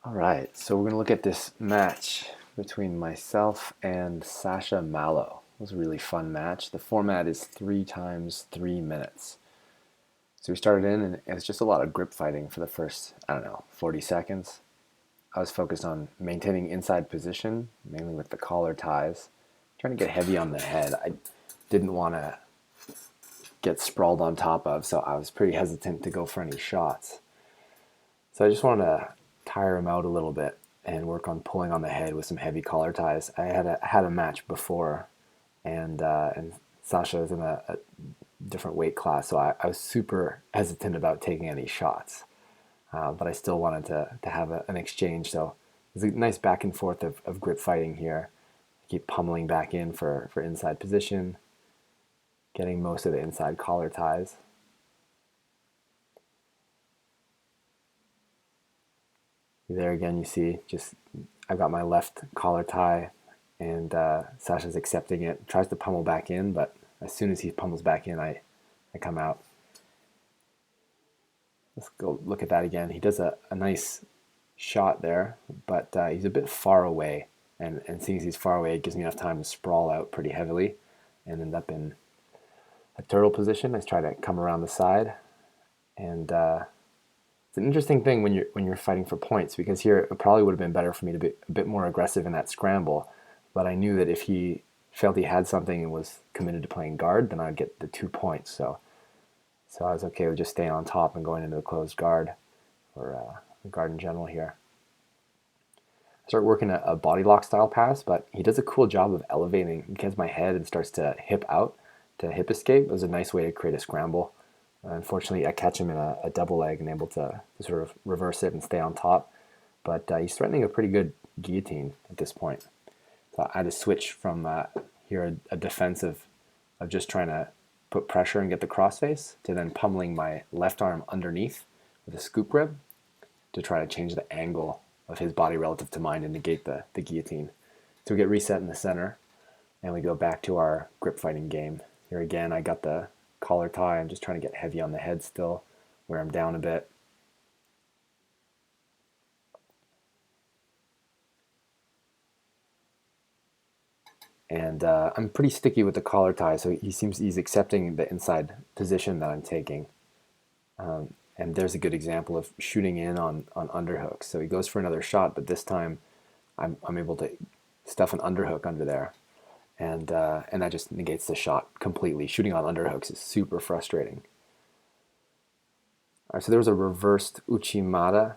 All right, so we're going to look at this match between myself and Sasha Mallow. It was a really fun match. The format is 3 times 3 minutes. So we started in, and it was just a lot of grip fighting for the first, I don't know, 40 seconds. I was focused on maintaining inside position, mainly with the collar ties, trying to get heavy on the head. I didn't want to get sprawled on top of, so I was pretty hesitant to go for any shots. So I just wanted to tire him out a little bit and work on pulling on the head with some heavy collar ties. I had a match before, and Sasha was in a different weight class, so I was super hesitant about taking any shots. But I still wanted to have an exchange. So it was a nice back and forth of grip fighting here. I keep pummeling back in for inside position, getting most of the inside collar ties. There again, you see, just I've got my left collar tie, and Sasha's accepting it. Tries to pummel back in, but as soon as he pummels back in, I come out. Let's go look at that again. He does a nice shot there, but he's a bit far away. And seeing as he's far away, it gives me enough time to sprawl out pretty heavily and end up in a turtle position. I try to come around the side, and it's an interesting thing when you're fighting for points, because here it probably would have been better for me to be a bit more aggressive in that scramble. But I knew that if he felt he had something and was committed to playing guard, then I'd get the 2 points. So I was okay with just staying on top and going into a closed guard, or guard in general here. I start working a body lock style pass, but he does a cool job of elevating. He gets my head and starts to hip out to hip escape. It was a nice way to create a scramble. Unfortunately, I catch him in a double leg and able to sort of reverse it and stay on top. But he's threatening a pretty good guillotine at this point. So I had to switch from here a defensive of just trying to put pressure and get the crossface to then pummeling my left arm underneath with a scoop grip to try to change the angle of his body relative to mine and negate the guillotine. So we get reset in the center, and we go back to our grip fighting game. Here again, I got the collar tie. I'm just trying to get heavy on the head still, where I'm down a bit. And I'm pretty sticky with the collar tie, so he's accepting the inside position that I'm taking. And there's a good example of shooting in on underhooks. So he goes for another shot, but this time I'm able to stuff an underhook under there, and that just negates the shot completely. Shooting on underhooks is super frustrating. All right, so there was a reversed Uchimata.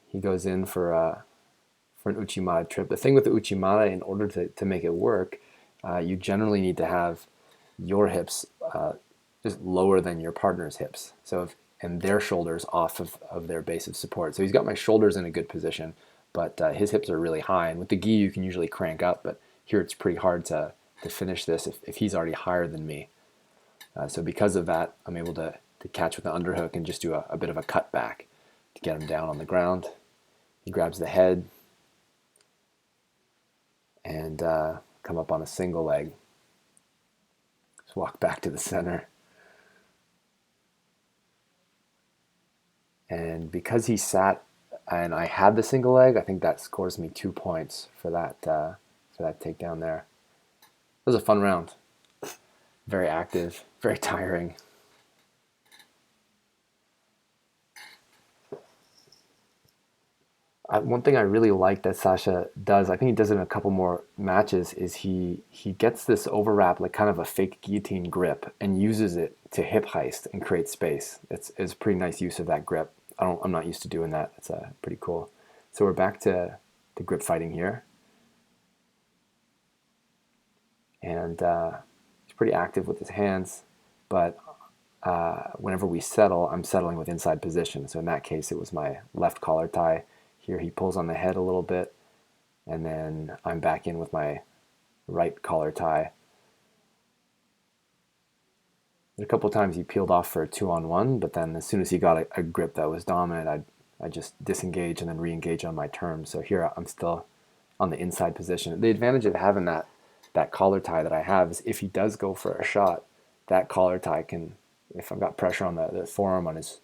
He goes in for an Uchimata trip. The thing with the Uchimata, in order to make it work, you generally need to have your hips just lower than your partner's hips. And their shoulders off of their base of support. So he's got my shoulders in a good position, but his hips are really high. And with the gi, you can usually crank up, but here it's pretty hard to finish this if he's already higher than me. So because of that, I'm able to catch with the underhook and just do a bit of a cut back to get him down on the ground. He grabs the head and come up on a single leg. Just walk back to the center. And because he sat and I had the single leg, I think that scores me 2 points for that takedown there. It was a fun round. Very active, very tiring. One thing I really like that Sasha does, I think he does it in a couple more matches, is he gets this overwrap, like kind of a fake guillotine grip, and uses it to hip heist and create space. It's a pretty nice use of that grip. I'm not used to doing that. It's pretty cool. So we're back to grip fighting here, and he's pretty active with his hands, but whenever we settle, I'm settling with inside position. So in that case, it was my left collar tie. Here he pulls on the head a little bit, and then I'm back in with my right collar tie. A couple of times he peeled off for a 2-on-1, but then as soon as he got a grip that was dominant, I just disengage and then re-engage on my terms. So here I'm still on the inside position. The advantage of having that collar tie that I have is if he does go for a shot, that collar tie can, if I've got pressure on the forearm on his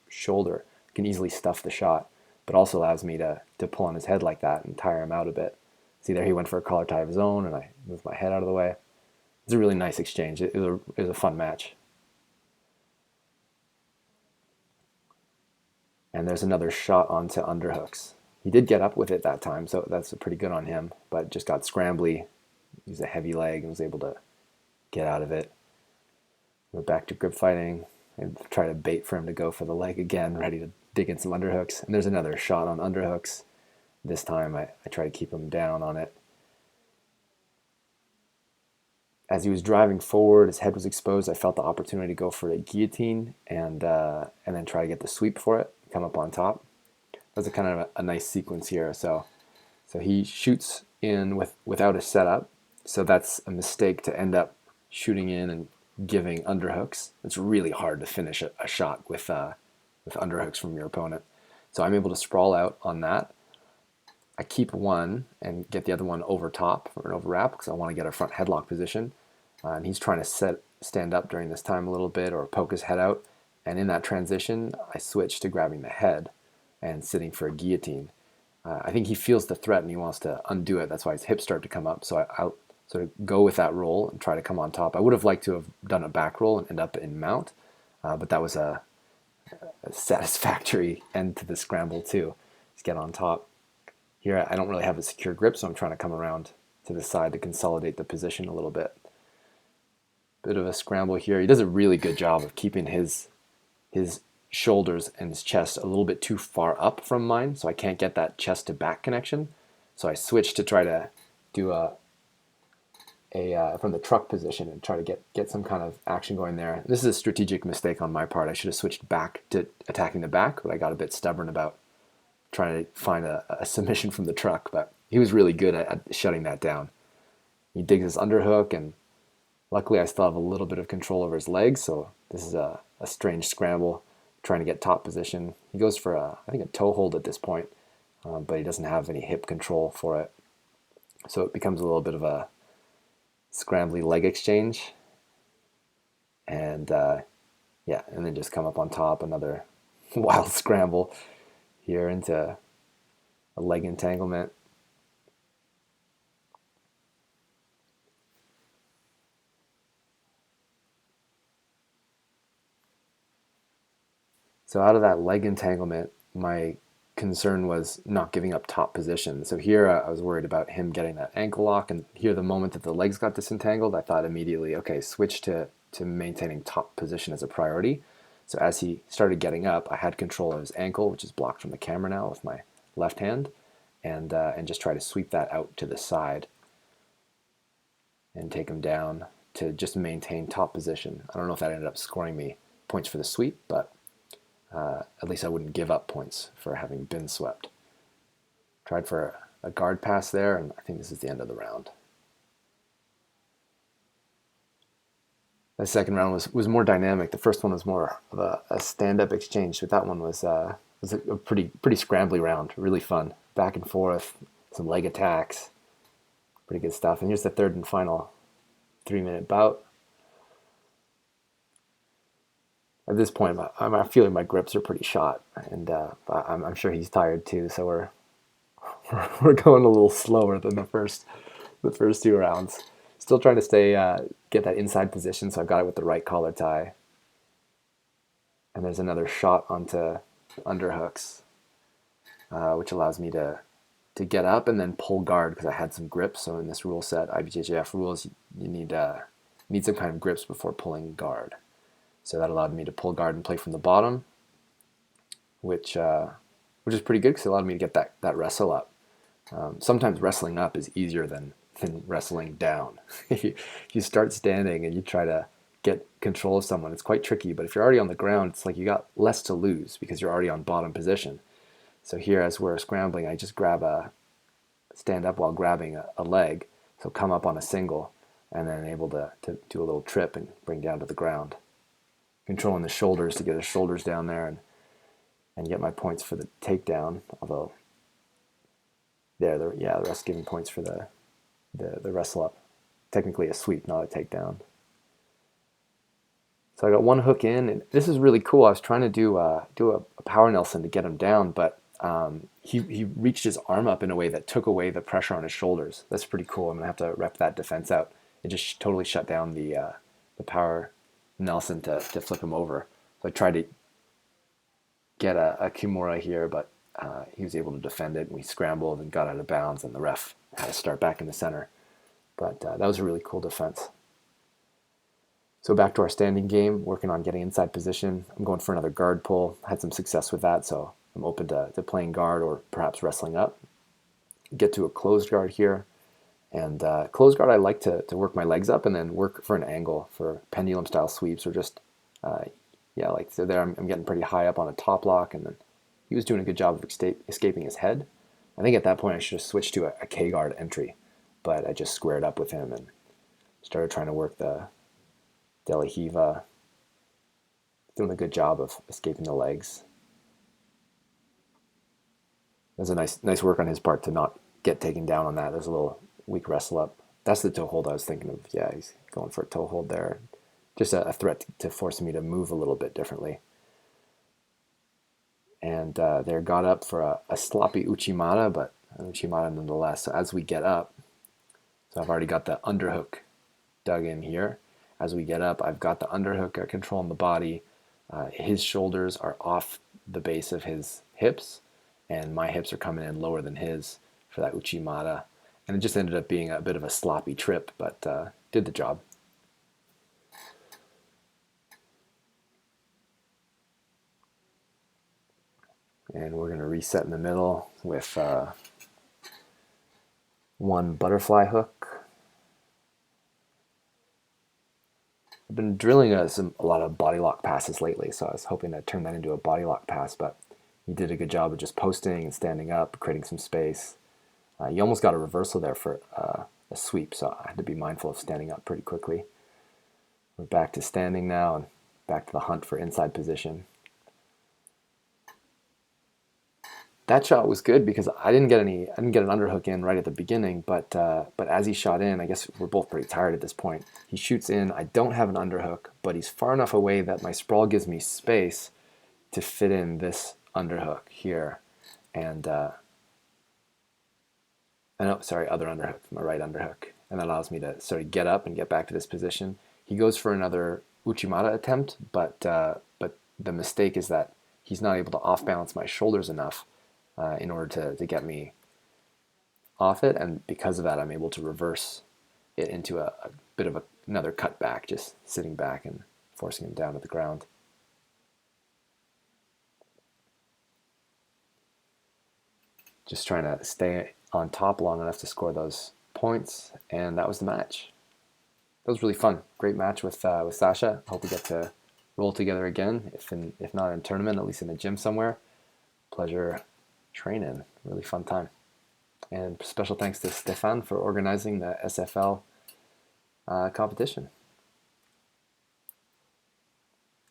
shoulder, can easily stuff the shot. but also allows me to pull on his head like that and tire him out a bit. See there, he went for a collar tie of his own, and I moved my head out of the way. It's a really nice exchange. It was a fun match. And there's another shot onto underhooks. He did get up with it that time, so that's pretty good on him, but just got scrambly. Used a heavy leg and was able to get out of it. We're back to grip fighting and try to bait for him to go for the leg again, ready to dig in some underhooks. And there's another shot on underhooks. This time I try to keep him down on it. As he was driving forward, his head was exposed. I felt the opportunity to go for a guillotine and then try to get the sweep for it, come up on top. That's a kind of a nice sequence here. So he shoots in without a setup. So that's a mistake to end up shooting in and giving underhooks. It's really hard to finish a shot with underhooks from your opponent. So I'm able to sprawl out on that. I keep one and get the other one over top for an overwrap because I want to get a front headlock position. And he's trying to stand up during this time a little bit or poke his head out. And in that transition, I switch to grabbing the head and sitting for a guillotine. I think he feels the threat and he wants to undo it. That's why his hips start to come up. So I'll sort of go with that roll and try to come on top. I would have liked to have done a back roll and end up in mount, but that was a satisfactory end to the scramble too. Just get on top. Here I don't really have a secure grip, so I'm trying to come around to the side to consolidate the position a little bit. Bit of a scramble here. He does a really good job of keeping his shoulders and his chest a little bit too far up from mine, so I can't get that chest to back connection. So I switch to try to do a from the truck position and try to get some kind of action going there. This is a strategic mistake on my part. I should have switched back to attacking the back, but I got a bit stubborn about trying to find a submission from the truck, but he was really good at shutting that down. He digs his underhook, and luckily I still have a little bit of control over his legs, so this is a strange scramble, trying to get top position. He goes for, I think, a toe hold at this point, but he doesn't have any hip control for it. So it becomes a little bit of a scrambly leg exchange. And yeah, and then just come up on top, another wild scramble here into a leg entanglement. So out of that leg entanglement, my concern was not giving up top position. So here I was worried about him getting that ankle lock, and here the moment that the legs got disentangled, I thought immediately, okay, switch to maintaining top position as a priority. So as he started getting up, I had control of his ankle, which is blocked from the camera now with my left hand, and just try to sweep that out to the side and take him down to just maintain top position. I don't know if that ended up scoring me points for the sweep, but at least I wouldn't give up points for having been swept. Tried for a guard pass there, and I think this is the end of the round. The second round was more dynamic. The first one was more of a stand-up exchange, but that one was a pretty scrambly round. Really fun, back and forth, some leg attacks, pretty good stuff. And here's the third and final 3-minute bout. At this point, I'm feeling my grips are pretty shot, and I'm sure he's tired too. So we're going a little slower than the first 2 rounds. Still trying to get that inside position, so I've got it with the right collar tie. And there's another shot onto underhooks, which allows me to get up and then pull guard because I had some grips. So in this rule set, IBJJF rules, you need some kind of grips before pulling guard. So that allowed me to pull guard and play from the bottom, which is pretty good because it allowed me to get that wrestle up. Sometimes wrestling up is easier than wrestling down. If you start standing and you try to get control of someone, it's quite tricky. But if you're already on the ground, it's like you got less to lose because you're already on bottom position. So here, as we're scrambling, I just stand up while grabbing a leg. So come up on a single and then able to do a little trip and bring down to the ground. Controlling the shoulders to get his shoulders down there and get my points for the takedown. Although the rest giving points for the wrestle up. Technically a sweep, not a takedown. So I got one hook in, and this is really cool. I was trying to do a power Nelson to get him down, but he reached his arm up in a way that took away the pressure on his shoulders. That's pretty cool. I'm gonna have to rep that defense out. It just totally shut down the power Nelson to flip him over. So I tried to get a Kimura here, but he was able to defend it, and we scrambled and got out of bounds, and the ref had to start back in the center. But that was a really cool defense. So back to our standing game, working on getting inside position. I'm going for another guard pull. Had some success with that, so I'm open to playing guard or perhaps wrestling up. Get to a closed guard here. And closed guard, I like to work my legs up and then work for an angle for pendulum style sweeps or just, like so there I'm getting pretty high up on a top lock, and then he was doing a good job of escaping his head. I think at that point I should have switched to a K guard entry, but I just squared up with him and started trying to work the Delahiva, doing a good job of escaping the legs. There's a nice work on his part to not get taken down on that. There's a little weak wrestle up. That's the toe hold I was thinking of. Yeah, he's going for a toe hold there. Just a threat to force me to move a little bit differently. And there got up for a sloppy Uchimata, but an Uchimata nonetheless. So as we get up, so I've already got the underhook dug in here. As we get up, I've got the underhook controlling the body. His shoulders are off the base of his hips, and my hips are coming in lower than his for that Uchimata. And it just ended up being a bit of a sloppy trip, but did the job. And we're going to reset in the middle with one butterfly hook. I've been drilling a lot of body lock passes lately, so I was hoping to turn that into a body lock pass, but he did a good job of just posting and standing up, creating some space. You almost got a reversal there for a sweep, so I had to be mindful of standing up pretty quickly. We're back to standing now and back to the hunt for inside position. That shot was good because I didn't get an underhook in right at the beginning, but as he shot in, I guess we're both pretty tired at this point. He shoots in. I don't have an underhook, but he's far enough away that my sprawl gives me space to fit in this underhook here, and other underhook, my right underhook, and that allows me to sort of get up and get back to this position. He goes for another Uchimata attempt, but the mistake is that he's not able to off balance my shoulders enough in order to get me off it, and because of that I'm able to reverse it into a bit of another cut back, just sitting back and forcing him down to the ground. Just trying to stay on top long enough to score those points, and that was the match. That was really fun. Great match with Sasha. Hope we get to roll together again, if not in a tournament, at least in a gym somewhere. Pleasure training. Really fun time. And special thanks to Stefan for organizing the SFL competition.